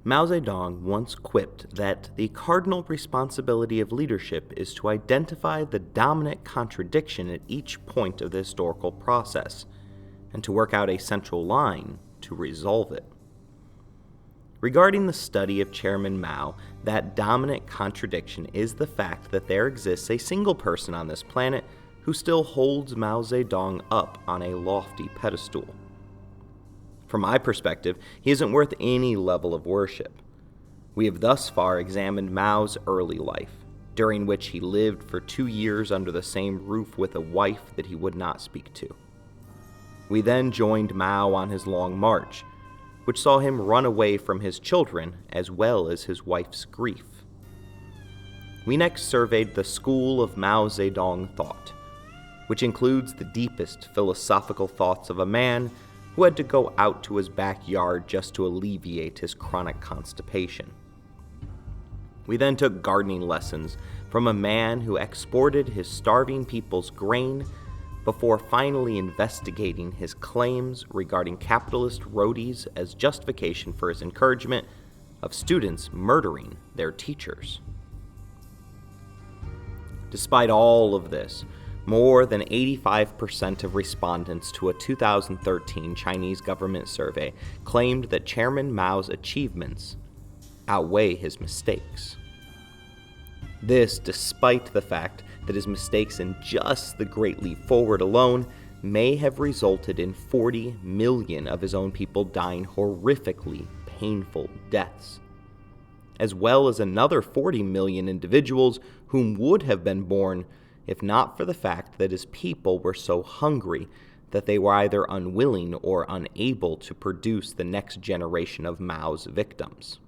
Mao Zedong once quipped that the cardinal responsibility of leadership is to identify the dominant contradiction at each point of the historical process, and to work out a central line to resolve it. Regarding the study of Chairman Mao, that dominant contradiction is the fact that there exists a single person on this planet who still holds Mao Zedong up on a lofty pedestal. From my perspective, he isn't worth any level of worship. We have thus far examined Mao's early life, during which he lived for 2 years under the same roof with a wife that he would not speak to. We then joined Mao on his long march, which saw him run away from his children as well as his wife's grief. We next surveyed the school of Mao Zedong thought, which includes the deepest philosophical thoughts of a man who had to go out to his backyard just to alleviate his chronic constipation. We then took gardening lessons from a man who exported his starving people's grain before finally investigating his claims regarding capitalist roadies as justification for his encouragement of students murdering their teachers. Despite all of this, more than 85% of respondents to a 2013 Chinese government survey claimed that Chairman Mao's achievements outweigh his mistakes. This despite the fact that his mistakes in just the Great Leap Forward alone may have resulted in 40 million of his own people dying horrifically painful deaths, as well as another 40 million individuals whom would have been born if not for the fact that his people were so hungry that they were either unwilling or unable to produce the next generation of Mao's victims.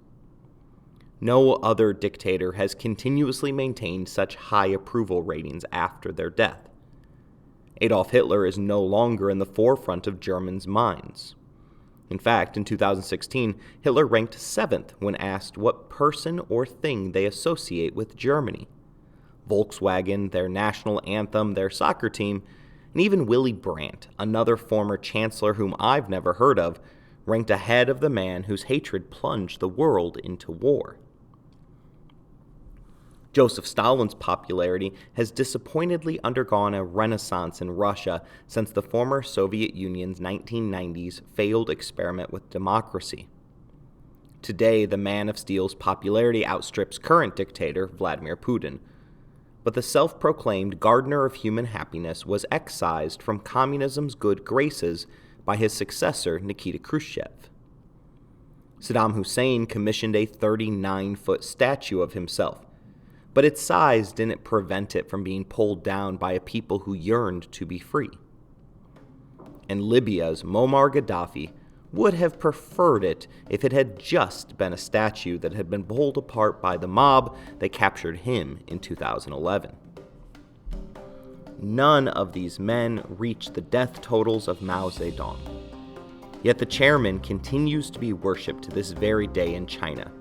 No other dictator has continuously maintained such high approval ratings after their death. Adolf Hitler is no longer in the forefront of Germans' minds. In fact, in 2016, Hitler ranked 7th when asked what person or thing they associate with Germany. Volkswagen, their national anthem, their soccer team, and even Willy Brandt, another former chancellor whom I've never heard of, ranked ahead of the man whose hatred plunged the world into war. Joseph Stalin's popularity has disappointingly undergone a renaissance in Russia since the former Soviet Union's 1990s failed experiment with democracy. Today, the Man of Steel's popularity outstrips current dictator Vladimir Putin, but the self-proclaimed gardener of human happiness was excised from communism's good graces by his successor, Nikita Khrushchev. Saddam Hussein commissioned a 39-foot statue of himself, but its size didn't prevent it from being pulled down by a people who yearned to be free. And Libya's Muammar Gaddafi would have preferred it if it had just been a statue that had been pulled apart by the mob that captured him in 2011. None of these men reached the death totals of Mao Zedong. Yet the chairman continues to be worshipped to this very day in China,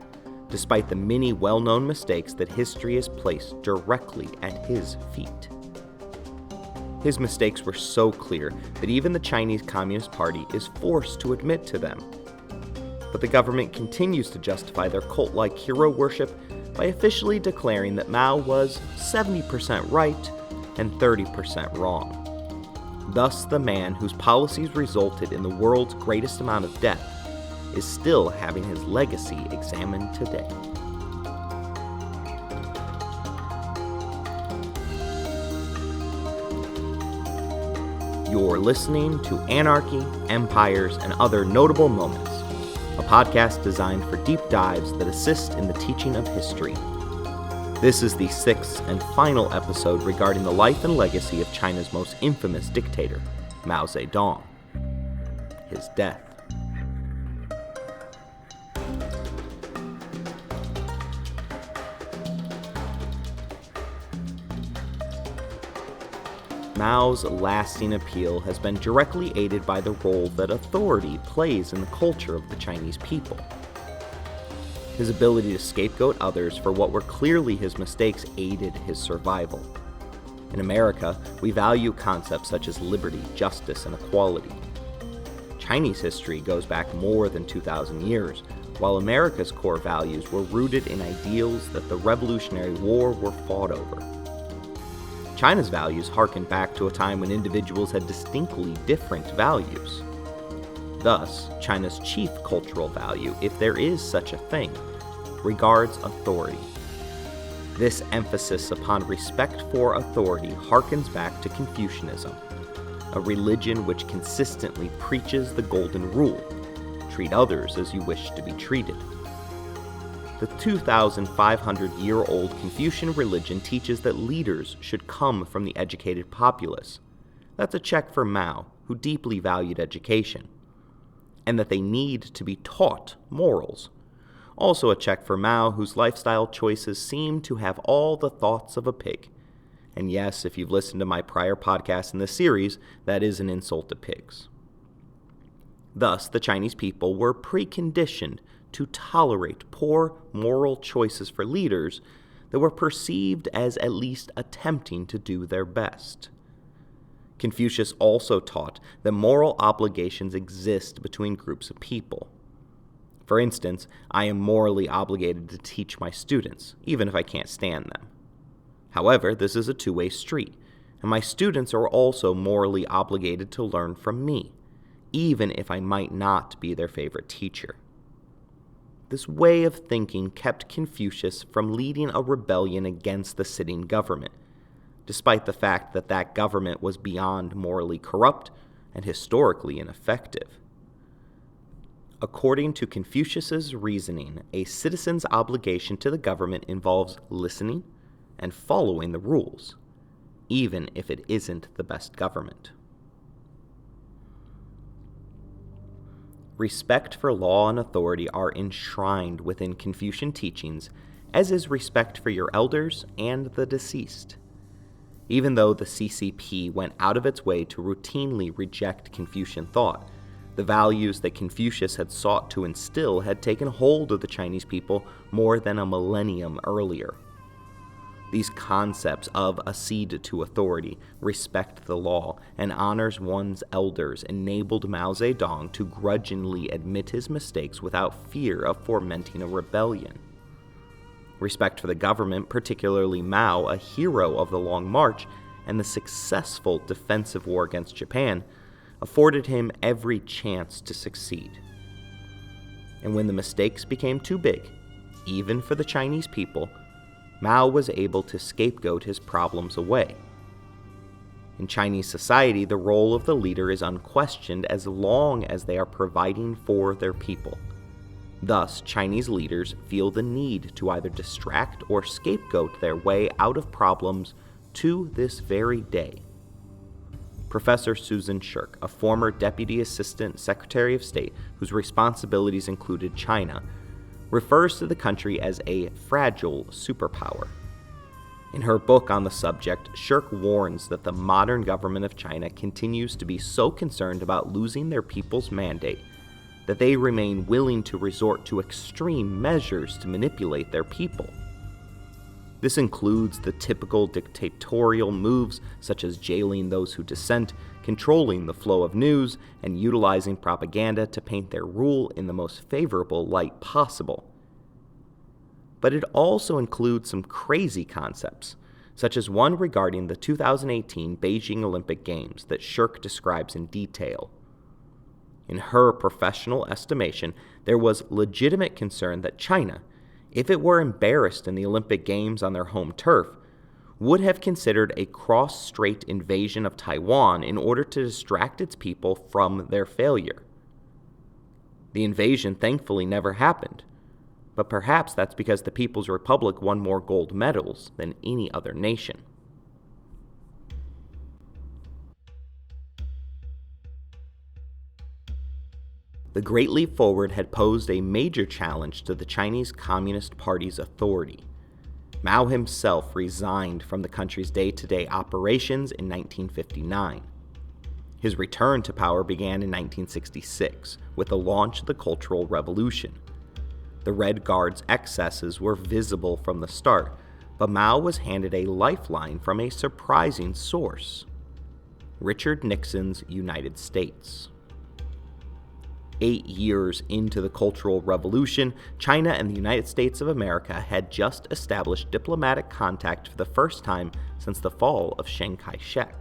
despite the many well-known mistakes that history has placed directly at his feet. His mistakes were so clear that even the Chinese Communist Party is forced to admit to them. But the government continues to justify their cult-like hero worship by officially declaring that Mao was 70% right and 30% wrong. Thus, the man whose policies resulted in the world's greatest amount of death is still having his legacy examined today. You're listening to Anarchy, Empires, and Other Notable Moments, a podcast designed for deep dives that assist in the teaching of history. This is the 6th and final episode regarding the life and legacy of China's most infamous dictator, Mao Zedong. His death. Mao's lasting appeal has been directly aided by the role that authority plays in the culture of the Chinese people. His ability to scapegoat others for what were clearly his mistakes aided his survival. In America, we value concepts such as liberty, justice, and equality. Chinese history goes back more than 2,000 years, while America's core values were rooted in ideals that the Revolutionary War were fought over. China's values harken back to a time when individuals had distinctly different values. Thus, China's chief cultural value, if there is such a thing, regards authority. This emphasis upon respect for authority harkens back to Confucianism, a religion which consistently preaches the golden rule: treat others as you wish to be treated. The 2,500-year-old Confucian religion teaches that leaders should come from the educated populace. That's a check for Mao, who deeply valued education, and that they need to be taught morals. Also a check for Mao, whose lifestyle choices seem to have all the thoughts of a pig. And yes, if you've listened to my prior podcasts in this series, that is an insult to pigs. Thus, the Chinese people were preconditioned to tolerate poor moral choices for leaders that were perceived as at least attempting to do their best. Confucius also taught that moral obligations exist between groups of people. For instance, I am morally obligated to teach my students, even if I can't stand them. However, this is a two-way street, and my students are also morally obligated to learn from me, even if I might not be their favorite teacher. This way of thinking kept Confucius from leading a rebellion against the sitting government, despite the fact that that government was beyond morally corrupt and historically ineffective. According to Confucius's reasoning, a citizen's obligation to the government involves listening and following the rules, even if it isn't the best government. Respect for law and authority are enshrined within Confucian teachings, as is respect for your elders and the deceased. Even though the CCP went out of its way to routinely reject Confucian thought, the values that Confucius had sought to instill had taken hold of the Chinese people more than a millennium earlier. These concepts of accede to authority, respect the law, and honors one's elders enabled Mao Zedong to grudgingly admit his mistakes without fear of fomenting a rebellion. Respect for the government, particularly Mao, a hero of the Long March and the successful defensive war against Japan, afforded him every chance to succeed. And when the mistakes became too big, even for the Chinese people, Mao was able to scapegoat his problems away. In Chinese society, the role of the leader is unquestioned as long as they are providing for their people. Thus, Chinese leaders feel the need to either distract or scapegoat their way out of problems to this very day. Professor Susan Shirk, a former Deputy Assistant Secretary of State whose responsibilities included China, refers to the country as a fragile superpower. In her book on the subject, Shirk warns that the modern government of China continues to be so concerned about losing their people's mandate that they remain willing to resort to extreme measures to manipulate their people. This includes the typical dictatorial moves such as jailing those who dissent, controlling the flow of news, and utilizing propaganda to paint their rule in the most favorable light possible. But it also includes some crazy concepts, such as one regarding the 2018 Beijing Olympic Games that Shirk describes in detail. In her professional estimation, there was legitimate concern that China, if it were embarrassed in the Olympic Games on their home turf, would have considered a cross-strait invasion of Taiwan in order to distract its people from their failure. The invasion thankfully never happened, but perhaps that's because the People's Republic won more gold medals than any other nation. The Great Leap Forward had posed a major challenge to the Chinese Communist Party's authority. Mao himself resigned from the country's day-to-day operations in 1959. His return to power began in 1966 with the launch of the Cultural Revolution. The Red Guard's excesses were visible from the start, but Mao was handed a lifeline from a surprising source: Richard Nixon's United States. 8 years into the Cultural Revolution, China and the United States of America had just established diplomatic contact for the first time since the fall of Chiang Kai-shek.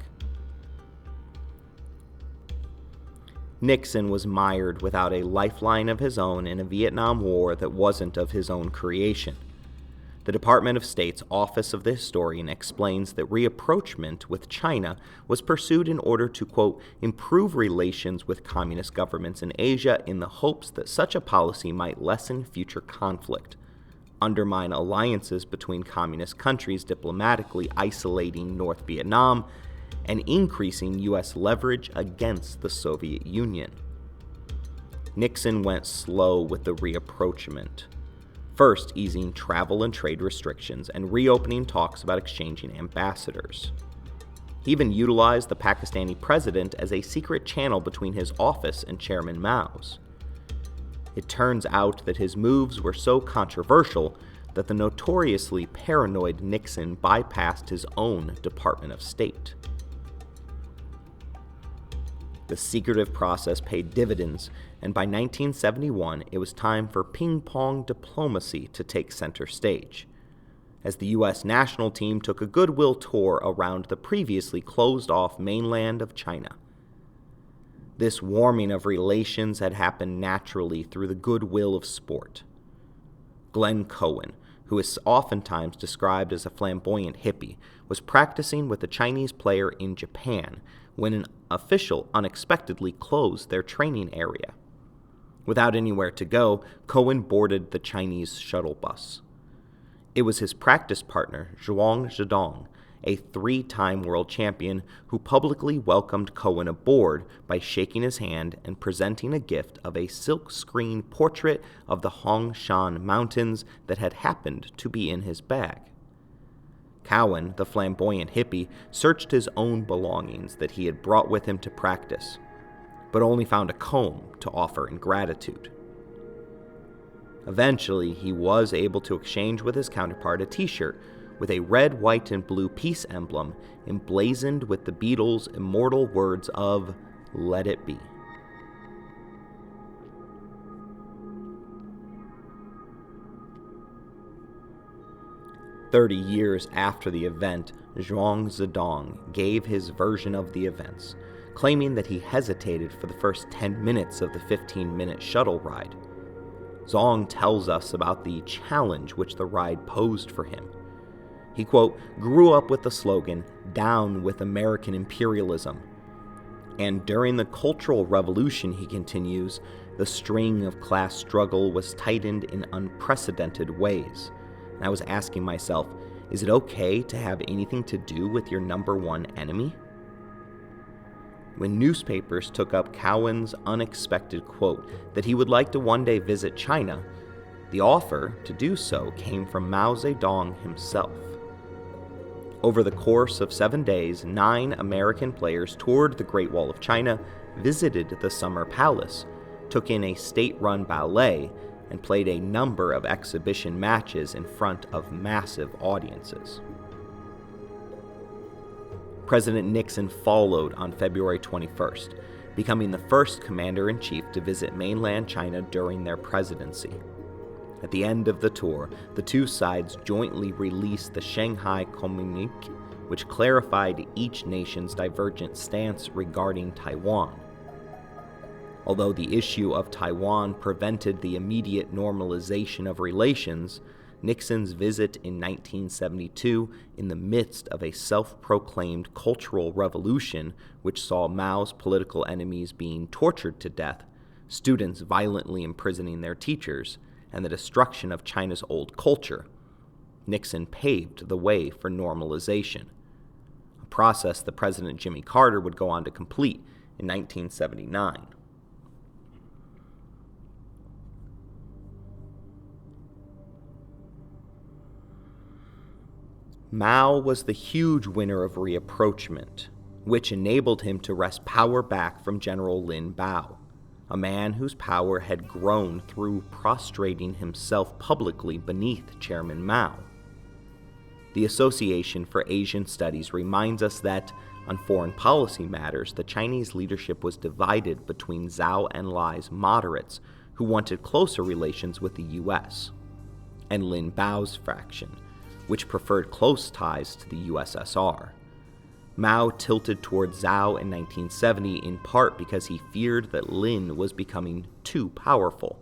Nixon was mired without a lifeline of his own in a Vietnam War that wasn't of his own creation. The Department of State's Office of the Historian explains that rapprochement with China was pursued in order to, quote, improve relations with communist governments in Asia in the hopes that such a policy might lessen future conflict, undermine alliances between communist countries diplomatically isolating North Vietnam, and increasing U.S. leverage against the Soviet Union. Nixon went slow with the rapprochement, first easing travel and trade restrictions and reopening talks about exchanging ambassadors. He even utilized the Pakistani president as a secret channel between his office and Chairman Mao's. It turns out that his moves were so controversial that the notoriously paranoid Nixon bypassed his own Department of State. The secretive process paid dividends, and by 1971, it was time for ping-pong diplomacy to take center stage, as the U.S. national team took a goodwill tour around the previously closed-off mainland of China. This warming of relations had happened naturally through the goodwill of sport. Glenn Cohen, who is oftentimes described as a flamboyant hippie, was practicing with a Chinese player in Japan when an official unexpectedly closed their training area. Without anywhere to go, Cohen boarded the Chinese shuttle bus. It was his practice partner, Mao Zedong, a 3-time world champion, who publicly welcomed Cohen aboard by shaking his hand and presenting a gift of a silk-screen portrait of the Hongshan Mountains that had happened to be in his bag. Cowen, the flamboyant hippie, searched his own belongings that he had brought with him to practice, but only found a comb to offer in gratitude. Eventually, he was able to exchange with his counterpart a t-shirt with a red, white, and blue peace emblem emblazoned with the Beatles' immortal words of "Let it be." "30 years after the event, Mao Zedong gave his version of the events, claiming that he hesitated for the first 10 minutes of the 15-minute shuttle ride. Zong tells us about the challenge which the ride posed for him. He, quote, grew up with the slogan, "Down with American imperialism." And during the Cultural Revolution, he continues, the string of class struggle was tightened in unprecedented ways. And I was asking myself, is it okay to have anything to do with your number one enemy? When newspapers took up Cowen's unexpected quote that he would like to one day visit China, the offer to do so came from Mao Zedong himself. Over the course of 7 days, 9 American players toured the Great Wall of China, visited the Summer Palace, took in a state-run ballet, and played a number of exhibition matches in front of massive audiences. President Nixon followed on February 21st, becoming the first commander-in-chief to visit mainland China during their presidency. At the end of the tour, the two sides jointly released the Shanghai Communique, which clarified each nation's divergent stance regarding Taiwan. Although the issue of Taiwan prevented the immediate normalization of relations, Nixon's visit in 1972, in the midst of a self-proclaimed cultural revolution which saw Mao's political enemies being tortured to death, students violently imprisoning their teachers, and the destruction of China's old culture, Nixon paved the way for normalization, a process that President Jimmy Carter would go on to complete in 1979. Mao was the huge winner of rapprochement, which enabled him to wrest power back from General Lin Baio, a man whose power had grown through prostrating himself publicly beneath Chairman Mao. The Association for Asian Studies reminds us that, On foreign policy matters, the Chinese leadership was divided between Zhou Enlai's moderates, who wanted closer relations with the US, and Lin Bao's faction, which preferred close ties to the USSR. Mao tilted toward Zhou in 1970 in part because he feared that Lin was becoming too powerful.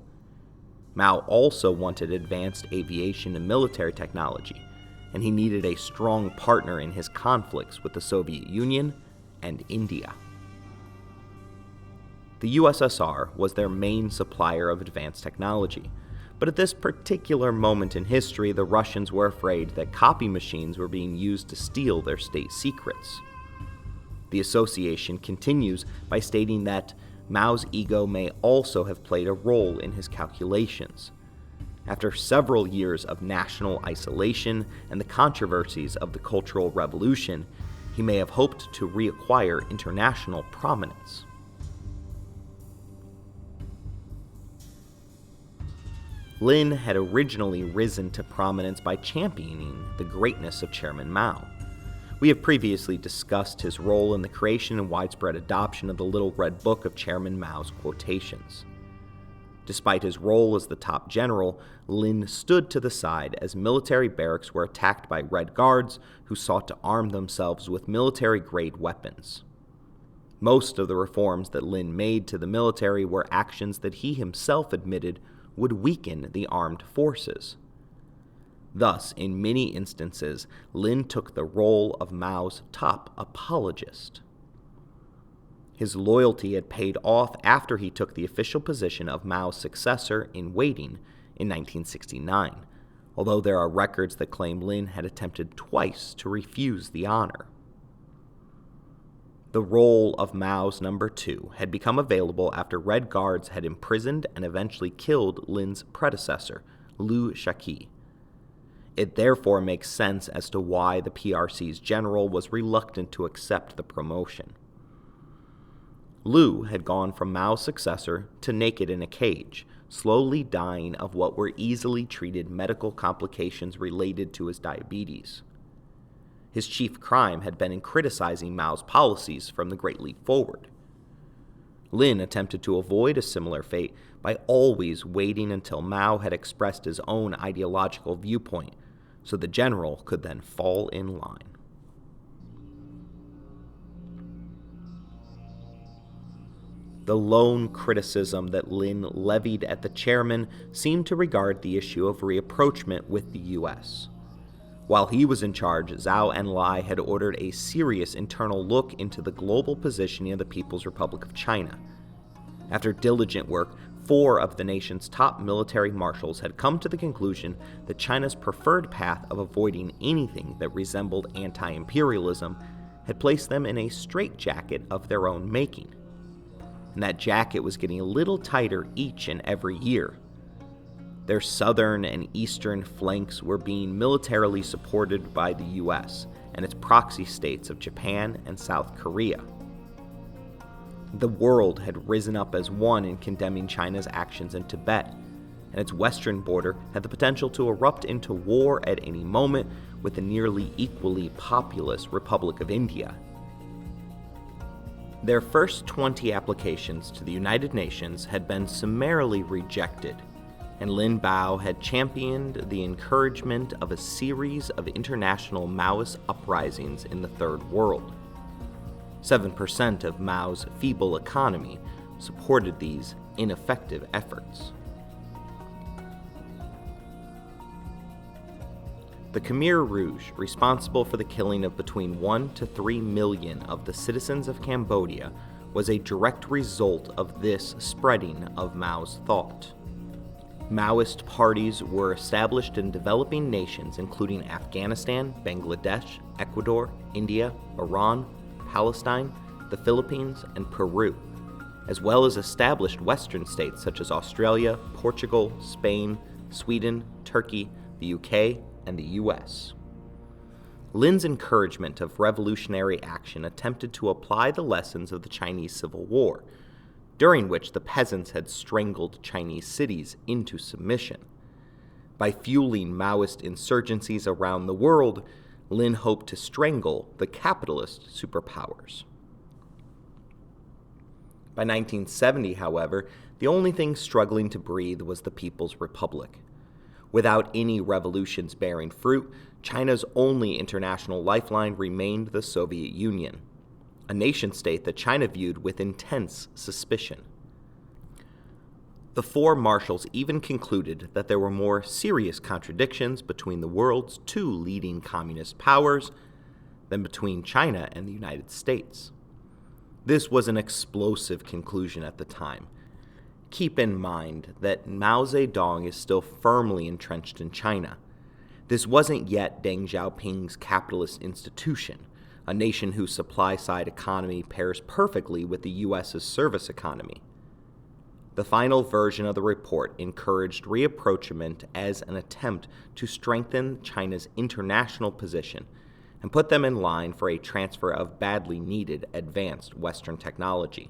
Mao also wanted advanced aviation and military technology, and he needed a strong partner in his conflicts with the Soviet Union and India. The USSR was their main supplier of advanced technology, but at this particular moment in history, the Russians were afraid that copy machines were being used to steal their state secrets. The association continues by stating that Mao's ego may also have played a role in his calculations. After several years of national isolation and the controversies of the Cultural Revolution, he may have hoped to reacquire international prominence. Lin had originally risen to prominence by championing the greatness of Chairman Mao. We have previously discussed his role in the creation and widespread adoption of the Little Red Book of Chairman Mao's quotations. Despite his role as the top general, Lin stood to the side as military barracks were attacked by Red Guards who sought to arm themselves with military-grade weapons. Most of the reforms that Lin made to the military were actions that he himself admitted would weaken the armed forces. Thus, in many instances, Lin took the role of Mao's top apologist. His loyalty had paid off after he took the official position of Mao's successor in waiting in 1969, although there are records that claim Lin had attempted twice to refuse the honor. The role of Mao's number two had become available after Red Guards had imprisoned and eventually killed Lin's predecessor, Liu Shaqiqi. It therefore makes sense as to why the PRC's general was reluctant to accept the promotion. Liu had gone from Mao's successor to naked in a cage, slowly dying of what were easily treated medical complications related to his diabetes. His chief crime had been in criticizing Mao's policies from the Great Leap Forward. Lin attempted to avoid a similar fate by always waiting until Mao had expressed his own ideological viewpoint, so the general could then fall in line. The lone criticism that Lin levied at the chairman seemed to regard the issue of rapprochement with the U.S. While he was in charge, Zhou Enlai had ordered a serious internal look into the global positioning of the People's Republic of China. After diligent work, 4 of the nation's top military marshals had come to the conclusion that China's preferred path of avoiding anything that resembled anti-imperialism had placed them in a straitjacket of their own making. And that jacket was getting a little tighter each and every year. Their southern and eastern flanks were being militarily supported by the US and its proxy states of Japan and South Korea. The world had risen up as one in condemning China's actions in Tibet, and its western border had the potential to erupt into war at any moment with the nearly equally populous Republic of India. Their first 20 applications to the United Nations had been summarily rejected, and Lin Baio had championed the encouragement of a series of international Maoist uprisings in the Third World. 7% of Mao's feeble economy supported these ineffective efforts. The Khmer Rouge, responsible for the killing of between 1 to 3 million of the citizens of Cambodia, was a direct result of this spreading of Mao's thought. Maoist parties were established in developing nations including Afghanistan, Bangladesh, Ecuador, India, Iran, Palestine, the Philippines, and Peru, as well as established Western states such as Australia, Portugal, Spain, Sweden, Turkey, the UK, and the US. Lin's encouragement of revolutionary action attempted to apply the lessons of the Chinese Civil War, during which the peasants had strangled Chinese cities into submission. By fueling Maoist insurgencies around the world, Lin hoped to strangle the capitalist superpowers. By 1970, however, the only thing struggling to breathe was the People's Republic. Without any revolutions bearing fruit, China's only international lifeline remained the Soviet Union, a nation-state that China viewed with intense suspicion. The four marshals even concluded that there were more serious contradictions between the world's two leading communist powers than between China and the United States. This was an explosive conclusion at the time. Keep in mind that Mao Zedong is still firmly entrenched in China. This wasn't yet Deng Xiaoping's capitalist institution, a nation whose supply-side economy pairs perfectly with the U.S.'s service economy. The final version of the report encouraged rapprochement as an attempt to strengthen China's international position and put them in line for a transfer of badly needed advanced Western technology.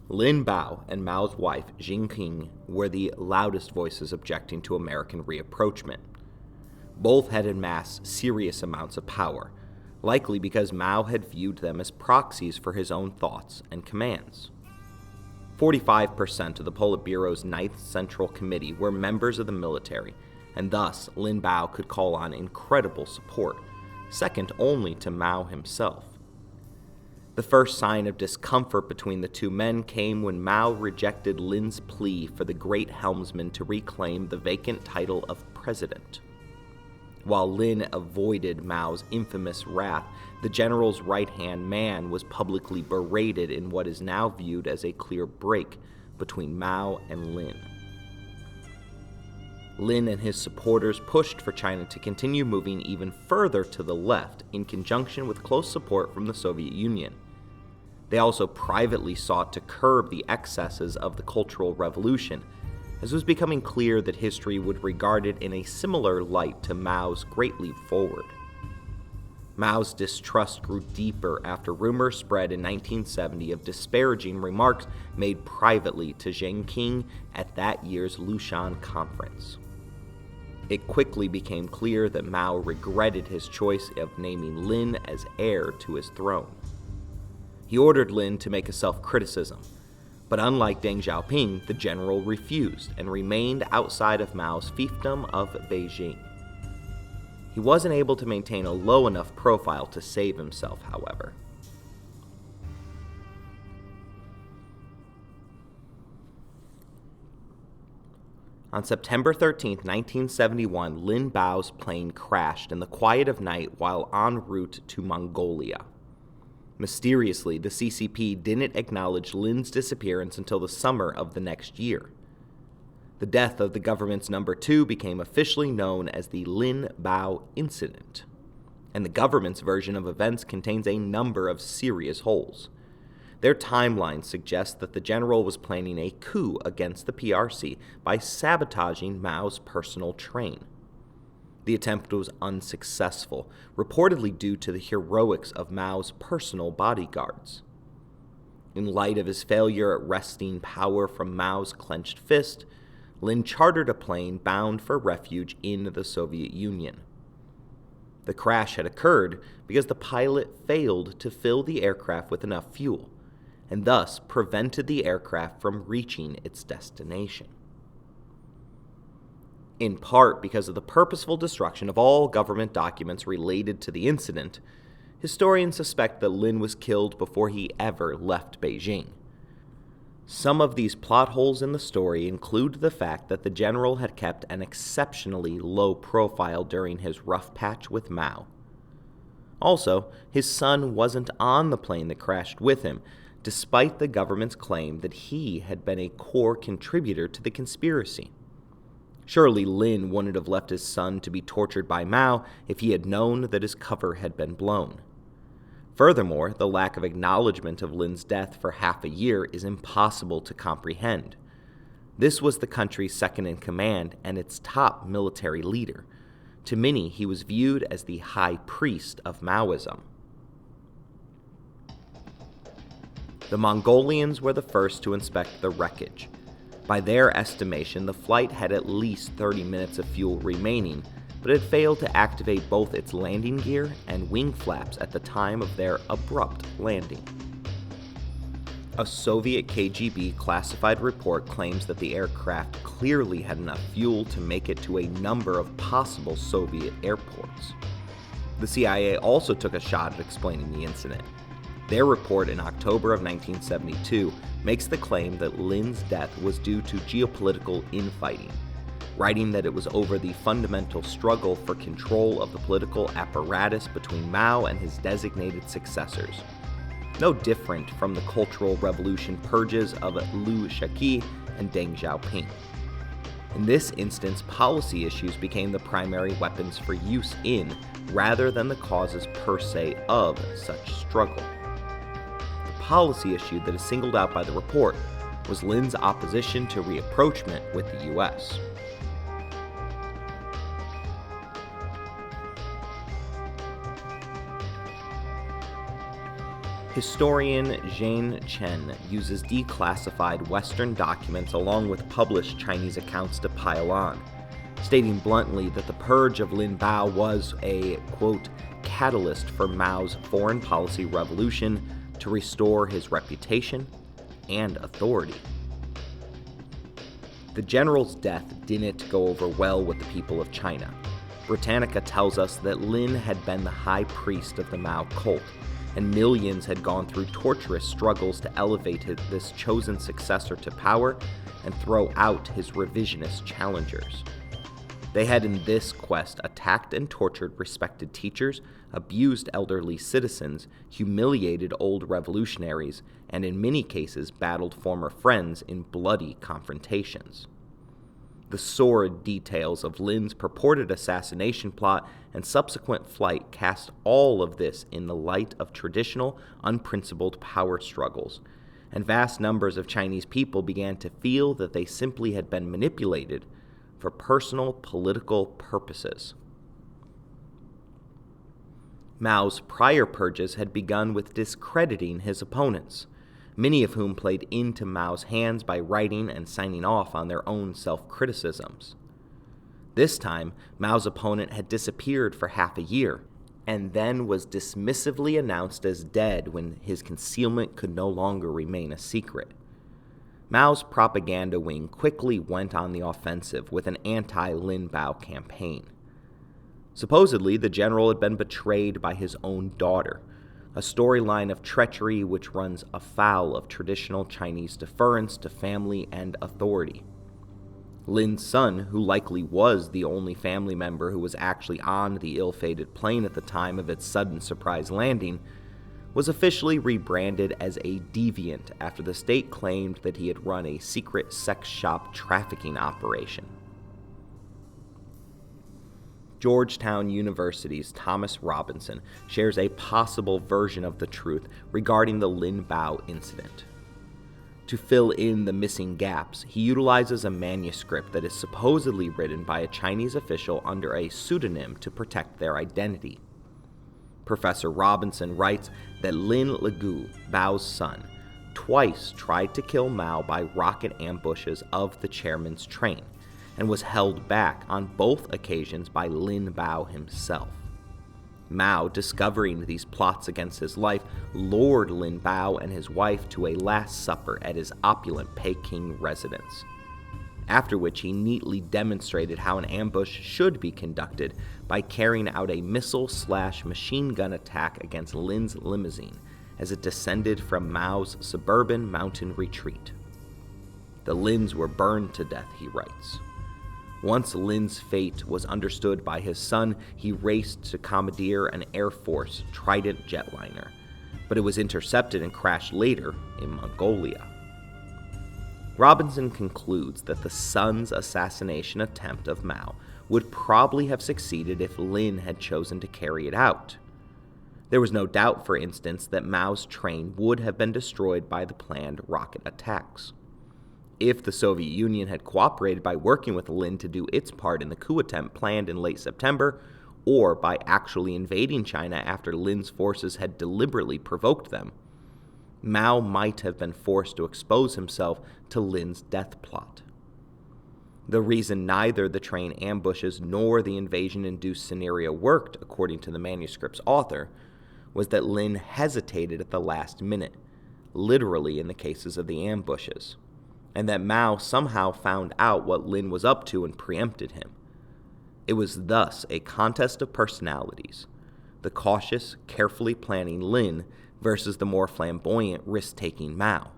Lin Baio and Mao's wife, Jinping, were the loudest voices objecting to American rapprochement. Both had amassed serious amounts of power, likely because Mao had viewed them as proxies for his own thoughts and commands. 45% of the Politburo's 9th Central Committee were members of the military, and thus Lin Baio could call on incredible support, second only to Mao himself. The first sign of discomfort between the two men came when Mao rejected Lin's plea for the great helmsman to reclaim the vacant title of president. While Lin avoided Mao's infamous wrath, the general's right-hand man was publicly berated in what is now viewed as a clear break between Mao and Lin. Lin and his supporters pushed for China to continue moving even further to the left in conjunction with close support from the Soviet Union. They also privately sought to curb the excesses of the Cultural Revolution, as it was becoming clear that history would regard it in a similar light to Mao's Great Leap Forward. Mao's distrust grew deeper after rumors spread in 1970 of disparaging remarks made privately to Zheng Qing at that year's Lushan conference. It quickly became clear that Mao regretted his choice of naming Lin as heir to his throne. He ordered Lin to make a self-criticism, but unlike Deng Xiaoping, the general refused and remained outside of Mao's fiefdom of Beijing. He wasn't able to maintain a low enough profile to save himself, however. On September 13, 1971, Lin Bao's plane crashed in the quiet of night while en route to Mongolia. Mysteriously, the CCP didn't acknowledge Lin's disappearance until the summer of the next year. The death of the government's number 2 became officially known as the Lin Baio Incident, and the government's version of events contains a number of serious holes. Their timeline suggests that the general was planning a coup against the PRC by sabotaging Mao's personal train. The attempt was unsuccessful, reportedly due to the heroics of Mao's personal bodyguards. In light of his failure at wresting power from Mao's clenched fist, Lin chartered a plane bound for refuge in the Soviet Union. The crash had occurred because the pilot failed to fill the aircraft with enough fuel, and thus prevented the aircraft from reaching its destination. In part because of the purposeful destruction of all government documents related to the incident, historians suspect that Lin was killed before he ever left Beijing. Some of these plot holes in the story include the fact that the general had kept an exceptionally low profile during his rough patch with Mao. Also, his son wasn't on the plane that crashed with him, despite the government's claim that he had been a core contributor to the conspiracy. Surely Lin wouldn't have left his son to be tortured by Mao if he had known that his cover had been blown. Furthermore, the lack of acknowledgement of Lin's death for half a year is impossible to comprehend. This was the country's second-in-command and its top military leader. To many, he was viewed as the high priest of Maoism. The Mongolians were the first to inspect the wreckage. By their estimation, the flight had at least 30 minutes of fuel remaining, but it failed to activate both its landing gear and wing flaps at the time of their abrupt landing. A Soviet KGB classified report claims that the aircraft clearly had enough fuel to make it to a number of possible Soviet airports. The CIA also took a shot at explaining the incident. Their report in October of 1972 makes the claim that Lin's death was due to geopolitical infighting, writing that it was over the fundamental struggle for control of the political apparatus between Mao and his designated successors. No different from the Cultural Revolution purges of Liu Shaoqi and Deng Xiaoping. In this instance, policy issues became the primary weapons for use in, rather than the causes per se of, such struggle. The policy issue that is singled out by the report was Lin's opposition to rapprochement with the U.S. Historian Zhang Chen uses declassified Western documents along with published Chinese accounts to pile on, stating bluntly that the purge of Lin Baio was a, quote, catalyst for Mao's foreign policy revolution to restore his reputation and authority. The general's death didn't go over well with the people of China. Britannica tells us that Lin had been the high priest of the Mao cult, and millions had gone through torturous struggles to elevate this chosen successor to power and throw out his revisionist challengers. They had in this quest attacked and tortured respected teachers, abused elderly citizens, humiliated old revolutionaries, and in many cases battled former friends in bloody confrontations. The sordid details of Lin's purported assassination plot and subsequent flight cast all of this in the light of traditional, unprincipled power struggles, and vast numbers of Chinese people began to feel that they simply had been manipulated for personal political purposes. Mao's prior purges had begun with discrediting his opponents, many of whom played into Mao's hands by writing and signing off on their own self-criticisms. This time, Mao's opponent had disappeared for half a year, and then was dismissively announced as dead when his concealment could no longer remain a secret. Mao's propaganda wing quickly went on the offensive with an anti-Lin Baio campaign. Supposedly, the general had been betrayed by his own daughter, a storyline of treachery which runs afoul of traditional Chinese deference to family and authority. Lin's son, who likely was the only family member who was actually on the ill-fated plane at the time of its sudden surprise landing, was officially rebranded as a deviant after the state claimed that he had run a secret sex shop trafficking operation. Georgetown University's Thomas Robinson shares a possible version of the truth regarding the Lin Baio incident. To fill in the missing gaps, he utilizes a manuscript that is supposedly written by a Chinese official under a pseudonym to protect their identity. Professor Robinson writes that Lin Legu, Bao's son, twice tried to kill Mao by rocket ambushes of the chairman's train, and was held back on both occasions by Lin Baio himself. Mao, discovering these plots against his life, lured Lin Baio and his wife to a last supper at his opulent Peking residence, after which he neatly demonstrated how an ambush should be conducted by carrying out a missile/machine gun attack against Lin's limousine as it descended from Mao's suburban mountain retreat. The Lins were burned to death, he writes. Once Lin's fate was understood by his son, he raced to commandeer an Air Force Trident jetliner, but it was intercepted and crashed later in Mongolia. Robinson concludes that the son's assassination attempt of Mao would probably have succeeded if Lin had chosen to carry it out. There was no doubt, for instance, that Mao's train would have been destroyed by the planned rocket attacks. If the Soviet Union had cooperated by working with Lin to do its part in the coup attempt planned in late September, or by actually invading China after Lin's forces had deliberately provoked them, Mao might have been forced to expose himself to Lin's death plot. The reason neither the train ambushes nor the invasion-induced scenario worked, according to the manuscript's author, was that Lin hesitated at the last minute, literally in the cases of the ambushes, and that Mao somehow found out what Lin was up to and preempted him. It was thus a contest of personalities, the cautious, carefully planning Lin versus the more flamboyant, risk-taking Mao.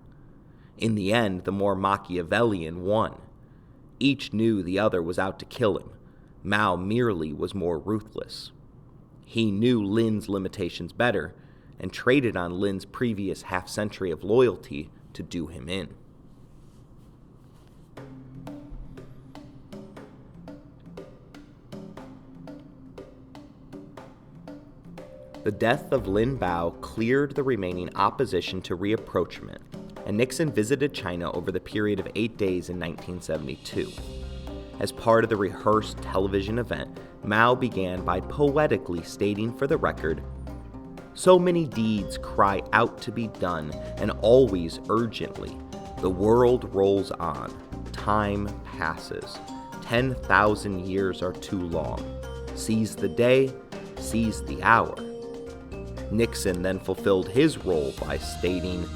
In the end, the more Machiavellian won. Each knew the other was out to kill him. Mao merely was more ruthless. He knew Lin's limitations better and traded on Lin's previous half-century of loyalty to do him in. The death of Lin Baio cleared the remaining opposition to rapprochement, and Nixon visited China over the period of 8 days in 1972. As part of the rehearsed television event, Mao began by poetically stating for the record, "So many deeds cry out to be done, and always urgently. The world rolls on. Time passes. 10,000 years are too long. Seize the day, seize the hour." Nixon then fulfilled his role by stating,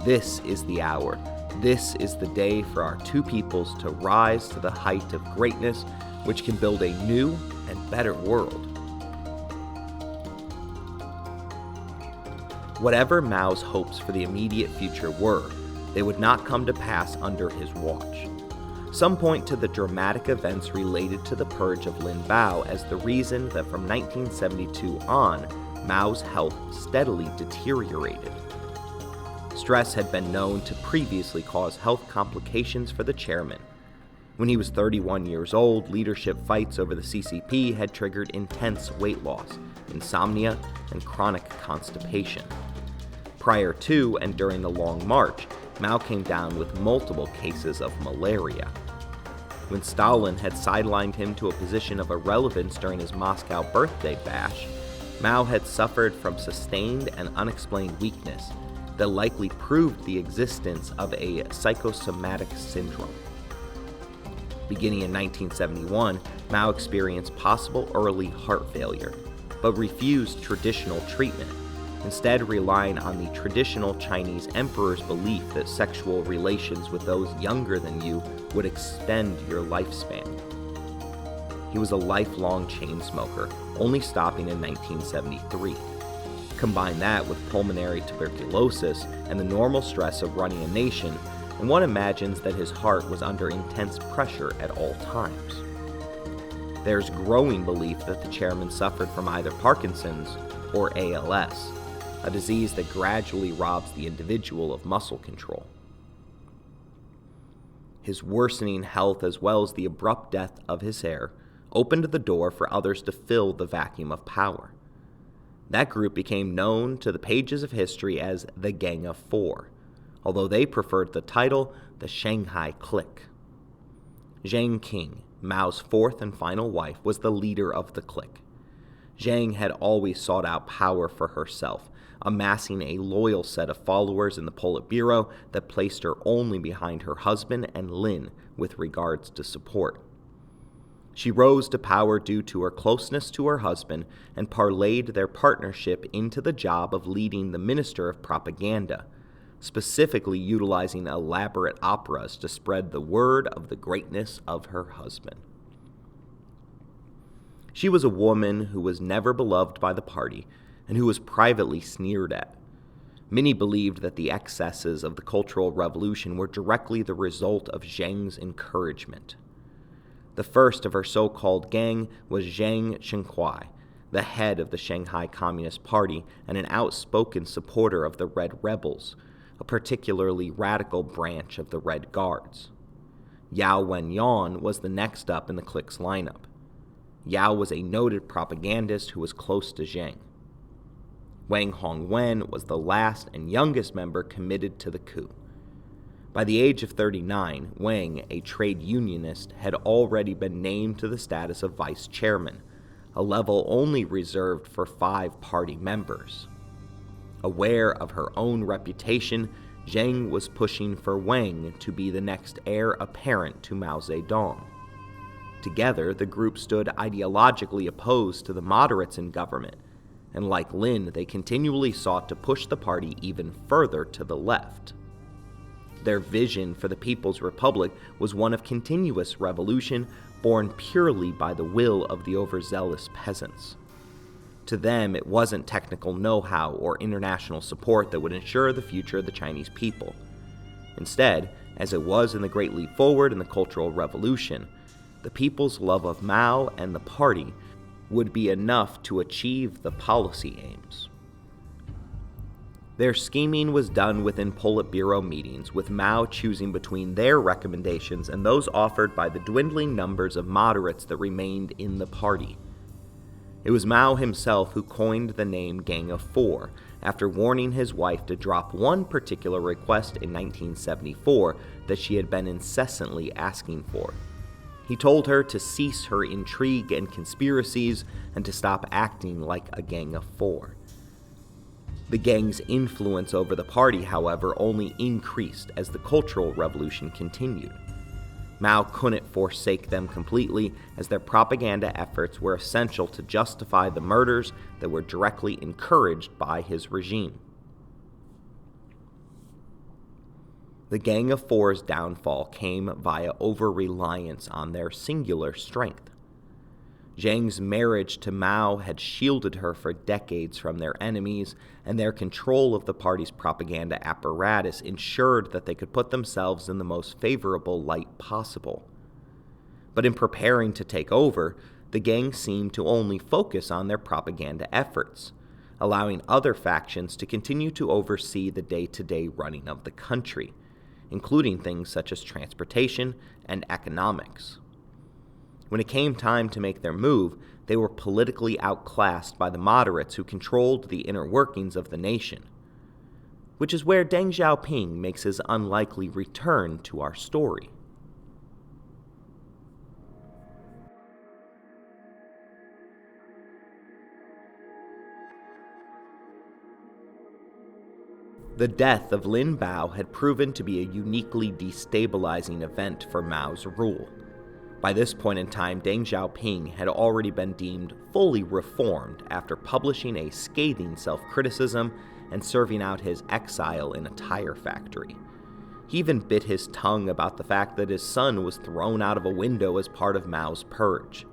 "This is the hour. This is the day for our two peoples to rise to the height of greatness which can build a new and better world." Whatever Mao's hopes for the immediate future were, they would not come to pass under his watch. Some point to the dramatic events related to the purge of Lin Baio as the reason that from 1972 on, Mao's health steadily deteriorated. Stress had been known to previously cause health complications for the chairman. When he was 31 years old, leadership fights over the CCP had triggered intense weight loss, insomnia, and chronic constipation. Prior to and during the Long March, Mao came down with multiple cases of malaria. When Stalin had sidelined him to a position of irrelevance during his Moscow birthday bash, Mao had suffered from sustained and unexplained weakness that likely proved the existence of a psychosomatic syndrome. Beginning in 1971, Mao experienced possible early heart failure, but refused traditional treatment, instead relying on the traditional Chinese emperor's belief that sexual relations with those younger than you would extend your lifespan. He was a lifelong chain smoker, only stopping in 1973. Combine that with pulmonary tuberculosis and the normal stress of running a nation, and one imagines that his heart was under intense pressure at all times. There's growing belief that the chairman suffered from either Parkinson's or ALS, a disease that gradually robs the individual of muscle control. His worsening health, as well as the abrupt death of his heir, opened the door for others to fill the vacuum of power. That group became known to the pages of history as the Gang of Four, although they preferred the title the Shanghai Clique. Zhang Qing, Mao's fourth and final wife, was the leader of the clique. Zhang had always sought out power for herself, amassing a loyal set of followers in the Politburo that placed her only behind her husband and Lin with regards to support. She rose to power due to her closeness to her husband and parlayed their partnership into the job of leading the Minister of Propaganda, specifically utilizing elaborate operas to spread the word of the greatness of her husband. She was a woman who was never beloved by the party and who was privately sneered at. Many believed that the excesses of the Cultural Revolution were directly the result of Zhang's encouragement. The first of her so-called gang was Zhang Shenhuai, the head of the Shanghai Communist Party and an outspoken supporter of the Red Rebels, a particularly radical branch of the Red Guards. Yao Wenyan was the next up in the clique's lineup. Yao was a noted propagandist who was close to Zhang. Wang Hongwen was the last and youngest member committed to the coup. By the age of 39, Wang, a trade unionist, had already been named to the status of vice chairman, a level only reserved for 5 party members. Aware of her own reputation, Zhang was pushing for Wang to be the next heir apparent to Mao Zedong. Together, the group stood ideologically opposed to the moderates in government, and like Lin, they continually sought to push the party even further to the left. Their vision for the People's Republic was one of continuous revolution, born purely by the will of the overzealous peasants. To them, it wasn't technical know-how or international support that would ensure the future of the Chinese people. Instead, as it was in the Great Leap Forward and the Cultural Revolution, the people's love of Mao and the party would be enough to achieve the policy aims. Their scheming was done within Politburo meetings, with Mao choosing between their recommendations and those offered by the dwindling numbers of moderates that remained in the party. It was Mao himself who coined the name Gang of Four, after warning his wife to drop one particular request in 1974 that she had been incessantly asking for. He told her to cease her intrigue and conspiracies and to stop acting like a gang of four. The gang's influence over the party, however, only increased as the Cultural Revolution continued. Mao couldn't forsake them completely, as their propaganda efforts were essential to justify the murders that were directly encouraged by his regime. The Gang of Four's downfall came via over-reliance on their singular strength. Zhang's marriage to Mao had shielded her for decades from their enemies, and their control of the party's propaganda apparatus ensured that they could put themselves in the most favorable light possible. But in preparing to take over, the gang seemed to only focus on their propaganda efforts, allowing other factions to continue to oversee the day-to-day running of the country, including things such as transportation and economics. When it came time to make their move, they were politically outclassed by the moderates who controlled the inner workings of the nation, which is where Deng Xiaoping makes his unlikely return to our story. The death of Lin Baio had proven to be a uniquely destabilizing event for Mao's rule. By this point in time, Deng Xiaoping had already been deemed fully reformed after publishing a scathing self-criticism and serving out his exile in a tire factory. He even bit his tongue about the fact that his son was thrown out of a window as part of Mao's purge.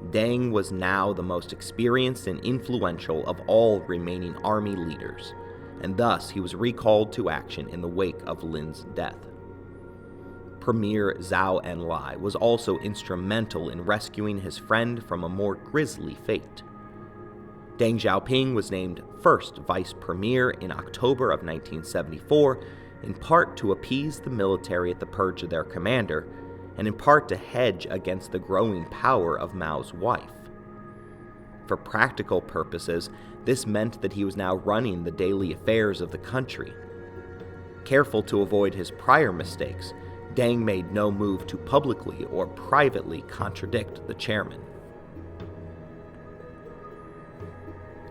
Deng was now the most experienced and influential of all remaining army leaders, and thus he was recalled to action in the wake of Lin's death. Premier Zhao Enlai was also instrumental in rescuing his friend from a more grisly fate. Deng Xiaoping was named first vice premier in October of 1974, in part to appease the military at the purge of their commander, and in part to hedge against the growing power of Mao's wife. For practical purposes, this meant that he was now running the daily affairs of the country. Careful to avoid his prior mistakes, Deng made no move to publicly or privately contradict the chairman.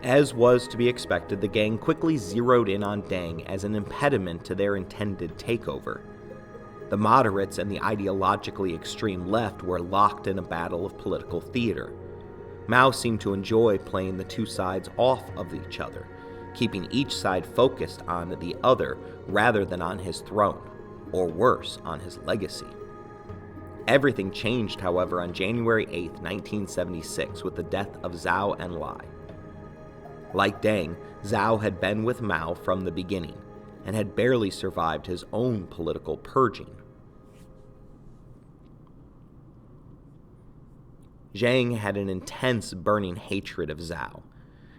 As was to be expected, the gang quickly zeroed in on Deng as an impediment to their intended takeover. The moderates and the ideologically extreme left were locked in a battle of political theater. Mao seemed to enjoy playing the two sides off of each other, keeping each side focused on the other rather than on his throne, or worse, on his legacy. Everything changed, however, on January 8, 1976, with the death of Zhao Enlai. Like Deng, Zhao had been with Mao from the beginning, and had barely survived his own political purging. Zhang had an intense, burning hatred of Zhao.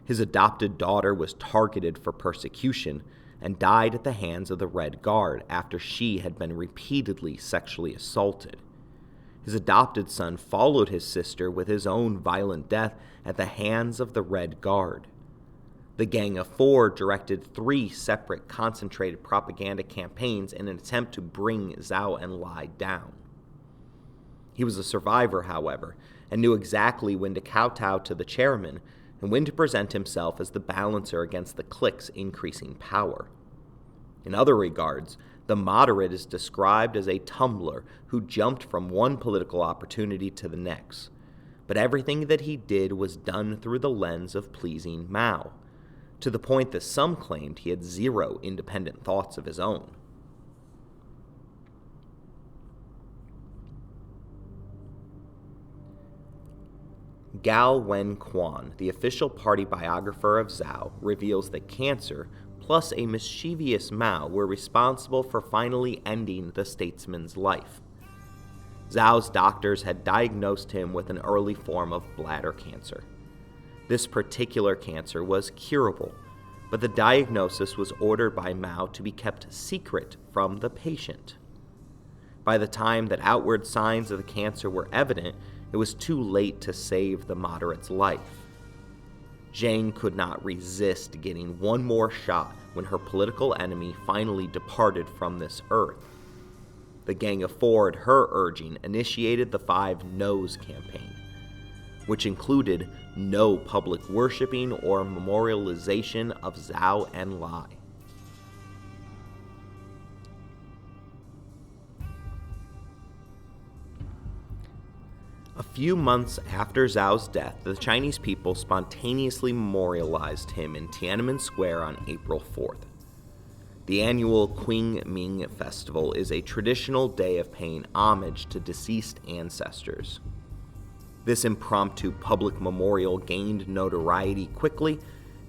His adopted daughter was targeted for persecution and died at the hands of the Red Guard after she had been repeatedly sexually assaulted. His adopted son followed his sister with his own violent death at the hands of the Red Guard. The Gang of Four directed 3 separate concentrated propaganda campaigns in an attempt to bring Zhao Enlai down. He was a survivor, however, and knew exactly when to kowtow to the chairman and when to present himself as the balancer against the clique's increasing power. In other regards, the moderate is described as a tumbler who jumped from one political opportunity to the next. But everything that he did was done through the lens of pleasing Mao, to the point that some claimed he had zero independent thoughts of his own. Gao Wen-Quan, the official party biographer of Zhao, reveals that cancer plus a mischievous Mao were responsible for finally ending the statesman's life. Zhao's doctors had diagnosed him with an early form of bladder cancer. This particular cancer was curable, but the diagnosis was ordered by Mao to be kept secret from the patient. By the time that outward signs of the cancer were evident, it was too late to save the moderate's life. Zhang could not resist getting one more shot when her political enemy finally departed from this earth. The Gang of Four, at her urging, initiated the 5 No's campaign, which included no public worshipping or memorialization of Zhao and Lai. A few months after Zhao's death, the Chinese people spontaneously memorialized him in Tiananmen Square on April 4th. The annual Qingming Festival is a traditional day of paying homage to deceased ancestors. This impromptu public memorial gained notoriety quickly,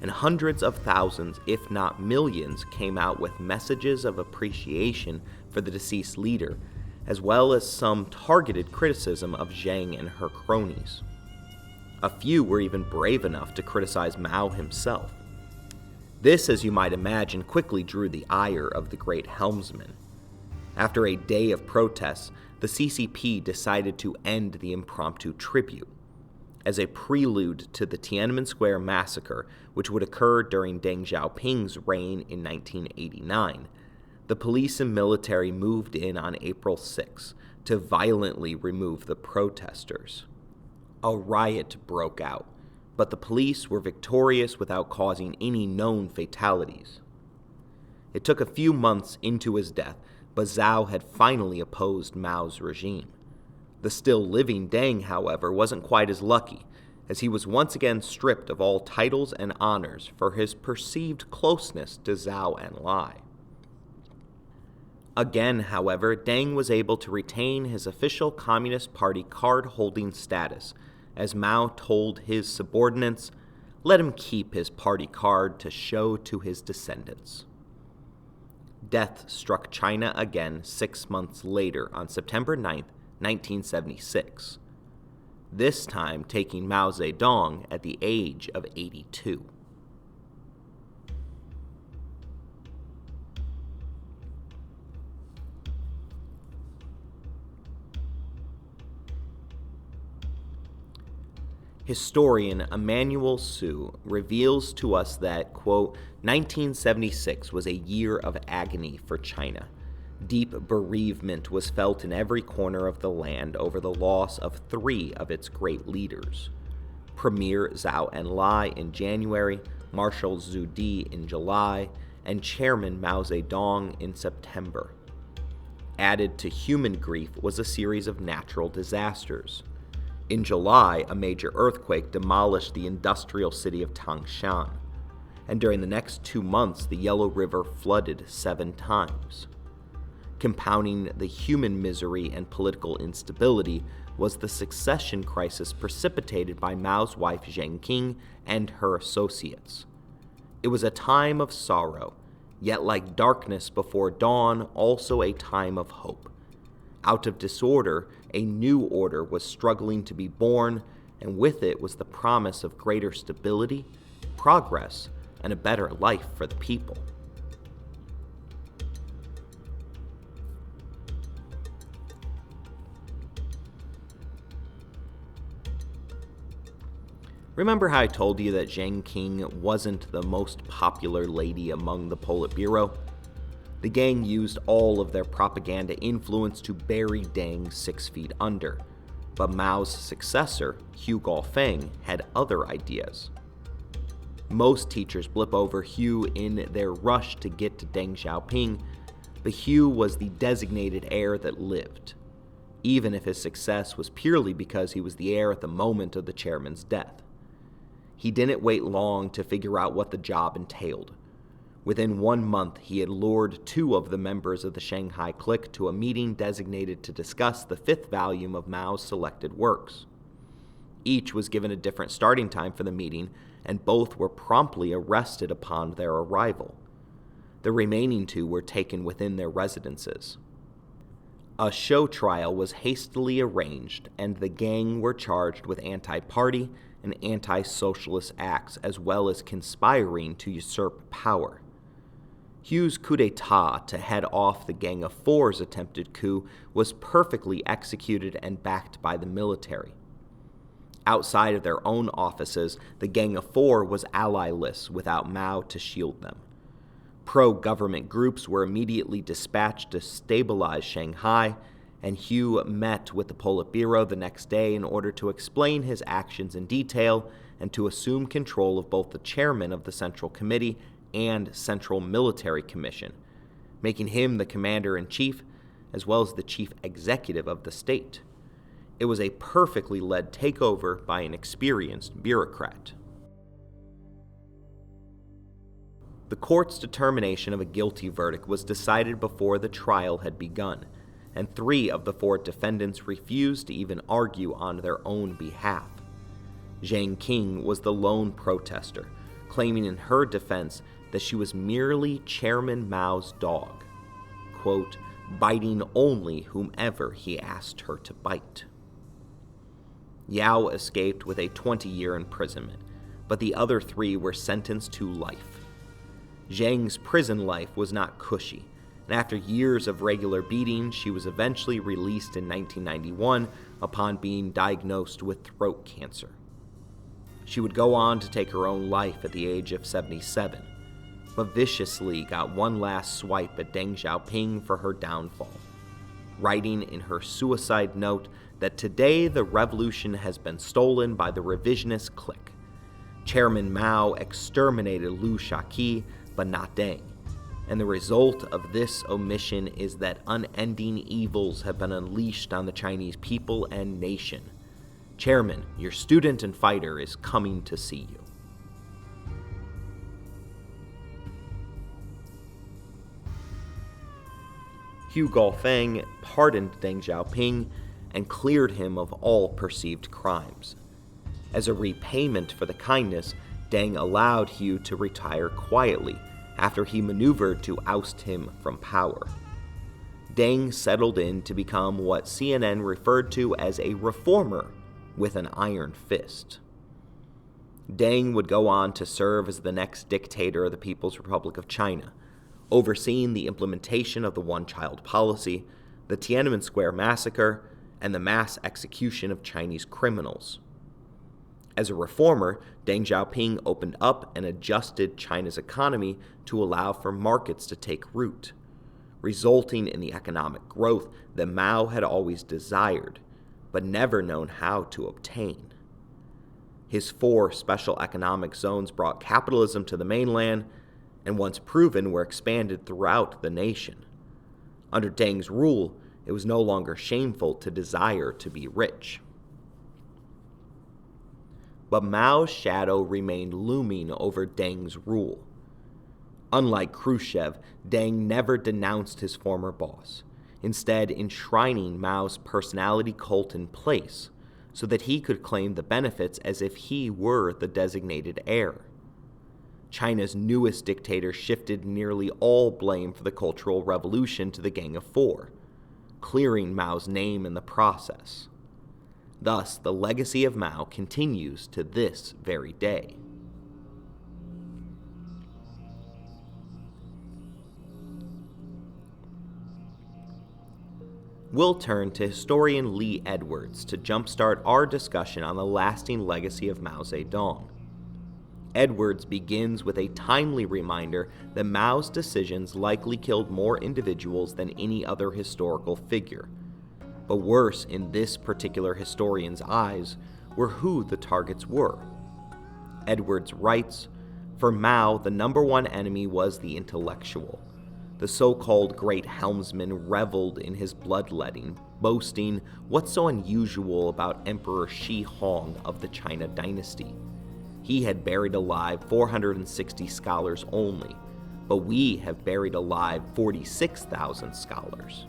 and hundreds of thousands, if not millions, came out with messages of appreciation for the deceased leader, as well as some targeted criticism of Zhang and her cronies. A few were even brave enough to criticize Mao himself. This, as you might imagine, quickly drew the ire of the great helmsman. After a day of protests, the CCP decided to end the impromptu tribute. As a prelude to the Tiananmen Square massacre, which would occur during Deng Xiaoping's reign in 1989, the police and military moved in on April 6 to violently remove the protesters. A riot broke out, but the police were victorious without causing any known fatalities. It took a few months into his death, but Zhao had finally opposed Mao's regime. The still living Deng, however, wasn't quite as lucky, as he was once again stripped of all titles and honors for his perceived closeness to Zhao and Lai. Again, however, Deng was able to retain his official Communist Party card-holding status, as Mao told his subordinates, "Let him keep his party card to show to his descendants." Death struck China again 6 months later on September 9, 1976, this time taking Mao Zedong at the age of 82. Historian Emmanuel Su reveals to us that, quote, 1976 was a year of agony for China. Deep bereavement was felt in every corner of the land over the loss of 3 of its great leaders. Premier Zhao Enlai in January, Marshal Zhu Di in July, and Chairman Mao Zedong in September. Added to human grief was a series of natural disasters. In July, a major earthquake demolished the industrial city of Tangshan, and during the next 2 months, the Yellow River flooded 7 times. Compounding the human misery and political instability was the succession crisis precipitated by Mao's wife Zheng Qing and her associates. It was a time of sorrow, yet like darkness before dawn, also a time of hope. Out of disorder, a new order was struggling to be born, and with it was the promise of greater stability, progress, and a better life for the people. Remember how I told you that Zheng Qing wasn't the most popular lady among the Politburo? The gang used all of their propaganda influence to bury Deng 6 feet under, but Mao's successor, Hu Gaofeng, had other ideas. Most teachers blip over Hu in their rush to get to Deng Xiaoping, but Hu was the designated heir that lived, even if his success was purely because he was the heir at the moment of the chairman's death. He didn't wait long to figure out what the job entailed. Within 1 month, he had lured 2 of the members of the Shanghai clique to a meeting designated to discuss the 5th volume of Mao's selected works. Each was given a different starting time for the meeting, and both were promptly arrested upon their arrival. The remaining 2 were taken within their residences. A show trial was hastily arranged, and the gang were charged with anti-party and anti-socialist acts, as well as conspiring to usurp power. Hu's coup d'etat to head off the Gang of Four's attempted coup was perfectly executed and backed by the military. Outside of their own offices, the Gang of Four was allyless without Mao to shield them. Pro-government groups were immediately dispatched to stabilize Shanghai, and Hu met with the Politburo the next day in order to explain his actions in detail and to assume control of both the chairman of the Central Committee and Central Military Commission, making him the commander-in-chief as well as the chief executive of the state. It was a perfectly led takeover by an experienced bureaucrat. The court's determination of a guilty verdict was decided before the trial had begun, and 3 of the 4 defendants refused to even argue on their own behalf. Zhang Qing was the lone protester, claiming in her defense that she was merely Chairman Mao's dog, quote, biting only whomever he asked her to bite. Yao escaped with a 20-year imprisonment, but the other 3 were sentenced to life. Zhang's prison life was not cushy, and after years of regular beatings, she was eventually released in 1991 upon being diagnosed with throat cancer. She would go on to take her own life at the age of 77, but viciously got one last swipe at Deng Xiaoping for her downfall, writing in her suicide note that today the revolution has been stolen by the revisionist clique. Chairman Mao exterminated Liu Shaoqi, but not Deng, and the result of this omission is that unending evils have been unleashed on the Chinese people and nation. Chairman, your student and fighter is coming to see you. Hu Gaofeng pardoned Deng Xiaoping and cleared him of all perceived crimes. As a repayment for the kindness, Deng allowed Hu to retire quietly after he maneuvered to oust him from power. Deng settled in to become what CNN referred to as a reformer with an iron fist. Deng would go on to serve as the next dictator of the People's Republic of China, overseeing the implementation of the one-child policy, the Tiananmen Square massacre, and the mass execution of Chinese criminals. As a reformer, Deng Xiaoping opened up and adjusted China's economy to allow for markets to take root, resulting in the economic growth that Mao had always desired, but never known how to obtain. His 4 special economic zones brought capitalism to the mainland, and once proven were expanded throughout the nation. Under Deng's rule, it was no longer shameful to desire to be rich. But Mao's shadow remained looming over Deng's rule. Unlike Khrushchev, Deng never denounced his former boss, instead enshrining Mao's personality cult in place so that he could claim the benefits as if he were the designated heir. China's newest dictator shifted nearly all blame for the Cultural Revolution to the Gang of Four, clearing Mao's name in the process. Thus, the legacy of Mao continues to this very day. We'll turn to historian Lee Edwards to jumpstart our discussion on the lasting legacy of Mao Zedong. Edwards begins with a timely reminder that Mao's decisions likely killed more individuals than any other historical figure. But worse in this particular historian's eyes were who the targets were. Edwards writes, For Mao, the number one enemy was the intellectual. The so-called great helmsman reveled in his bloodletting, boasting what's so unusual about Emperor Shi Hong of the China dynasty. He had buried alive 460 scholars only, but we have buried alive 46,000 scholars.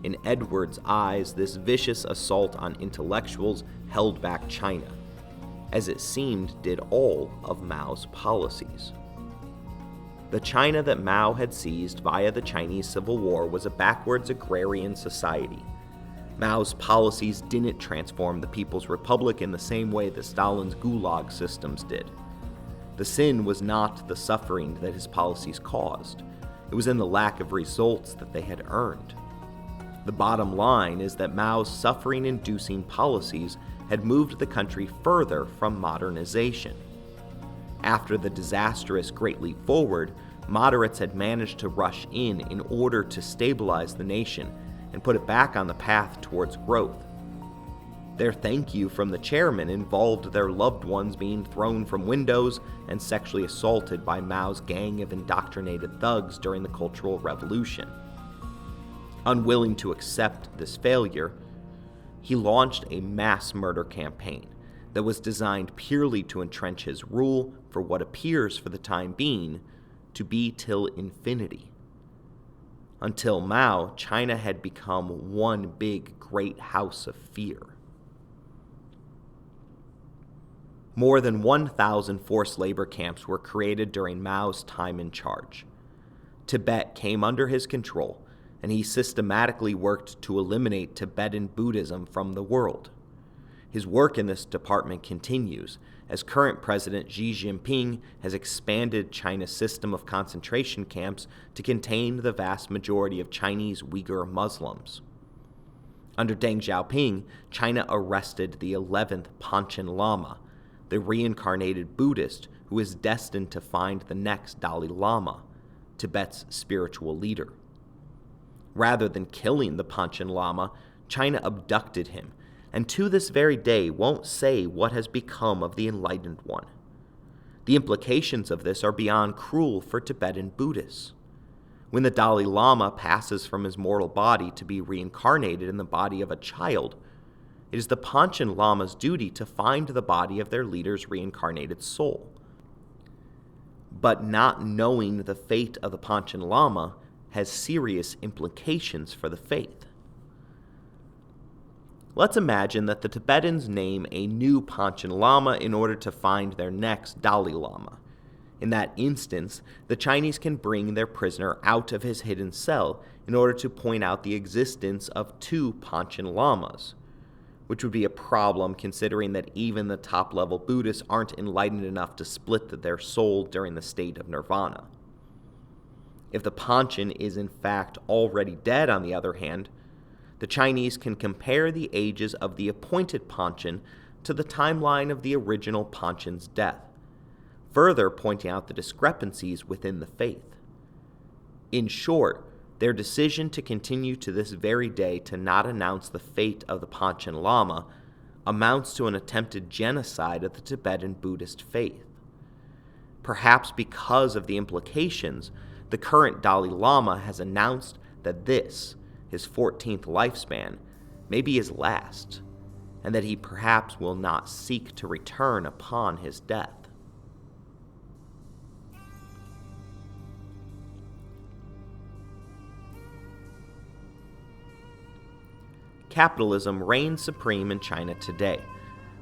In Edward's eyes, this vicious assault on intellectuals held back China, as it seemed did all of Mao's policies. The China that Mao had seized via the Chinese Civil War was a backwards agrarian society. Mao's policies didn't transform the People's Republic in the same way that Stalin's Gulag systems did. The sin was not the suffering that his policies caused. It was in the lack of results that they had earned. The bottom line is that Mao's suffering-inducing policies had moved the country further from modernization. After the disastrous Great Leap Forward, moderates had managed to rush in order to stabilize the nation and put it back on the path towards growth. Their thank you from the chairman involved their loved ones being thrown from windows and sexually assaulted by Mao's gang of indoctrinated thugs during the Cultural Revolution. Unwilling to accept this failure, he launched a mass murder campaign that was designed purely to entrench his rule for what appears for the time being to be till infinity. Until Mao, China had become one big great house of fear. More than 1,000 forced labor camps were created during Mao's time in charge. Tibet came under his control, and he systematically worked to eliminate Tibetan Buddhism from the world. His work in this department continues, as current President Xi Jinping has expanded China's system of concentration camps to contain the vast majority of Chinese Uyghur Muslims. Under Deng Xiaoping, China arrested the 11th Panchen Lama, the reincarnated Buddhist who is destined to find the next Dalai Lama, Tibet's spiritual leader. Rather than killing the Panchen Lama, China abducted him, and to this very day won't say what has become of the enlightened one. The implications of this are beyond cruel for Tibetan Buddhists. When the Dalai Lama passes from his mortal body to be reincarnated in the body of a child, it is the Panchen Lama's duty to find the body of their leader's reincarnated soul. But not knowing the fate of the Panchen Lama has serious implications for the faith. Let's imagine that the Tibetans name a new Panchen Lama in order to find their next Dalai Lama. In that instance, the Chinese can bring their prisoner out of his hidden cell in order to point out the existence of two Panchen Lamas, which would be a problem considering that even the top-level Buddhists aren't enlightened enough to split their soul during the state of nirvana. If the Panchen is in fact already dead, on the other hand, the Chinese can compare the ages of the appointed Panchen to the timeline of the original Panchen's death, further pointing out the discrepancies within the faith. In short, their decision to continue to this very day to not announce the fate of the Panchen Lama amounts to an attempted genocide of the Tibetan Buddhist faith. Perhaps because of the implications, the current Dalai Lama has announced that this, his 14th lifespan, may be his last, and that he perhaps will not seek to return upon his death. Capitalism reigns supreme in China today,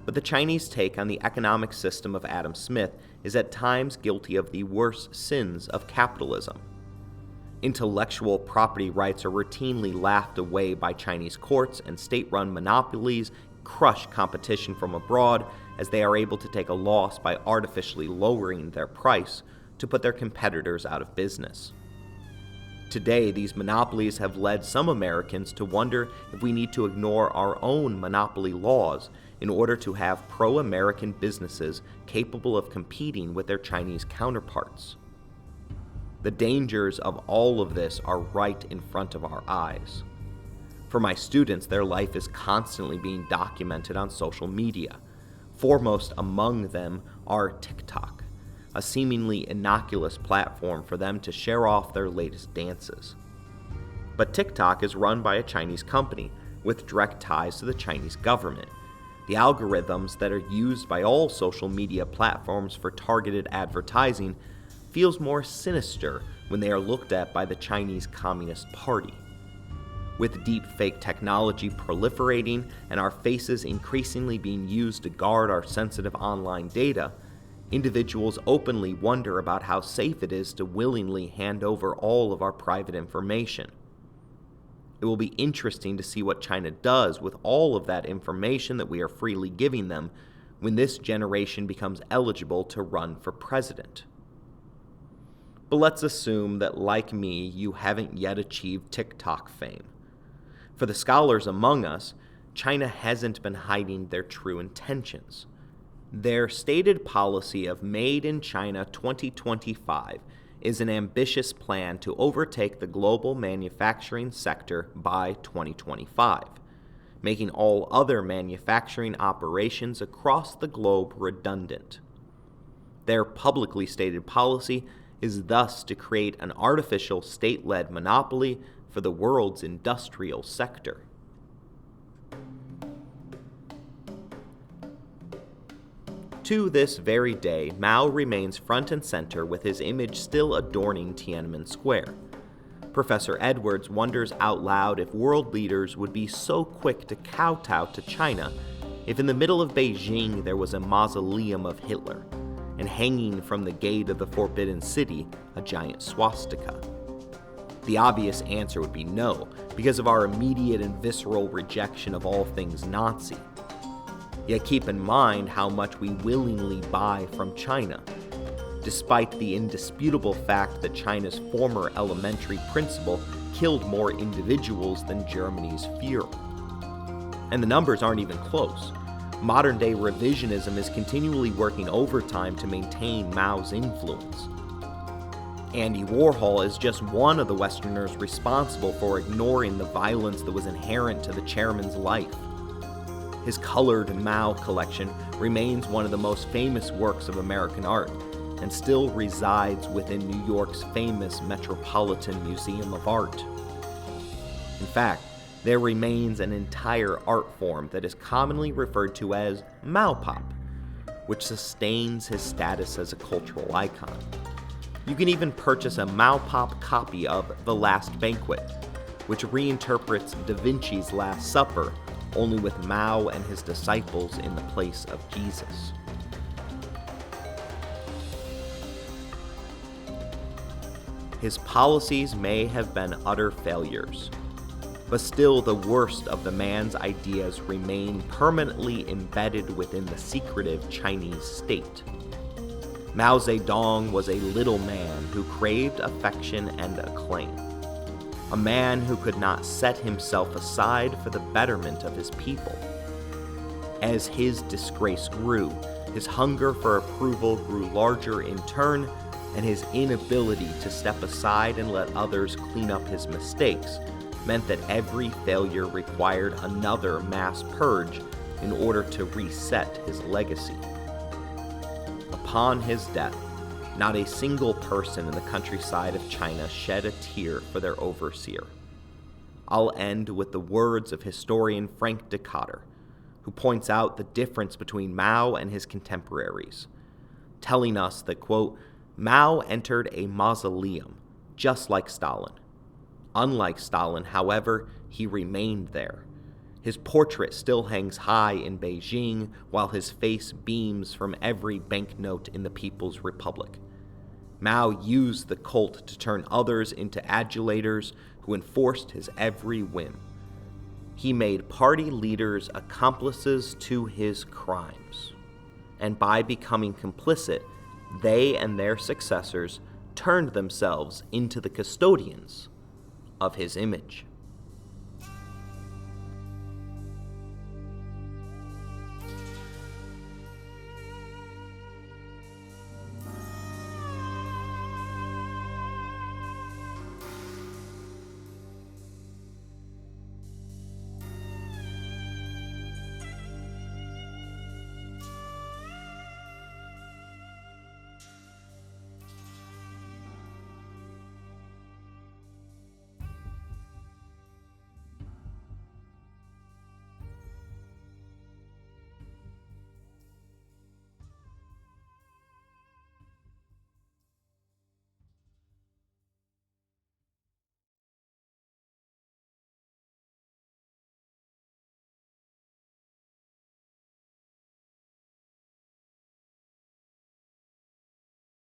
but the Chinese take on the economic system of Adam Smith is at times guilty of the worst sins of capitalism. Intellectual property rights are routinely laughed away by Chinese courts, and state-run monopolies crush competition from abroad as they are able to take a loss by artificially lowering their price to put their competitors out of business. Today, these monopolies have led some Americans to wonder if we need to ignore our own monopoly laws in order to have pro-American businesses capable of competing with their Chinese counterparts. The dangers of all of this are right in front of our eyes. For my students, their life is constantly being documented on social media. Foremost among them are TikTok, a seemingly innocuous platform for them to share off their latest dances. But TikTok is run by a Chinese company with direct ties to the Chinese government. The algorithms that are used by all social media platforms for targeted advertising feels more sinister when they are looked at by the Chinese Communist Party. With deepfake technology proliferating and our faces increasingly being used to guard our sensitive online data, individuals openly wonder about how safe it is to willingly hand over all of our private information. It will be interesting to see what China does with all of that information that we are freely giving them when this generation becomes eligible to run for president. But let's assume that, like me, you haven't yet achieved TikTok fame. For the scholars among us, China hasn't been hiding their true intentions. Their stated policy of Made in China 2025 is an ambitious plan to overtake the global manufacturing sector by 2025, making all other manufacturing operations across the globe redundant. Their publicly stated policy is thus to create an artificial state-led monopoly for the world's industrial sector. To this very day, Mao remains front and center with his image still adorning Tiananmen Square. Professor Edwards wonders out loud if world leaders would be so quick to kowtow to China if in the middle of Beijing there was a mausoleum of Hitler, and hanging from the gate of the Forbidden City, a giant swastika. The obvious answer would be no, because of our immediate and visceral rejection of all things Nazi. Yet keep in mind how much we willingly buy from China, despite the indisputable fact that China's former elementary principal killed more individuals than Germany's Führer. And the numbers aren't even close. Modern-day revisionism is continually working overtime to maintain Mao's influence. Andy Warhol is just one of the Westerners responsible for ignoring the violence that was inherent to the chairman's life. His colored Mao collection remains one of the most famous works of American art and still resides within New York's famous Metropolitan Museum of Art. In fact, there remains an entire art form that is commonly referred to as Mao Pop, which sustains his status as a cultural icon. You can even purchase a Mao Pop copy of The Last Banquet, which reinterprets Da Vinci's Last Supper, only with Mao and his disciples in the place of Jesus. His policies may have been utter failures, but still the worst of the man's ideas remain permanently embedded within the secretive Chinese state. Mao Zedong was a little man who craved affection and acclaim. A man who could not set himself aside for the betterment of his people. As his disgrace grew, his hunger for approval grew larger in turn, and his inability to step aside and let others clean up his mistakes meant that every failure required another mass purge in order to reset his legacy. Upon his death, not a single person in the countryside of China shed a tear for their overseer. I'll end with the words of historian Frank Decatur, who points out the difference between Mao and his contemporaries, telling us that, quote, Mao entered a mausoleum, just like Stalin. Unlike Stalin, however, he remained there. His portrait still hangs high in Beijing, while his face beams from every banknote in the People's Republic. Mao used the cult to turn others into adulators who enforced his every whim. He made party leaders accomplices to his crimes, and by becoming complicit, they and their successors turned themselves into the custodians of his image.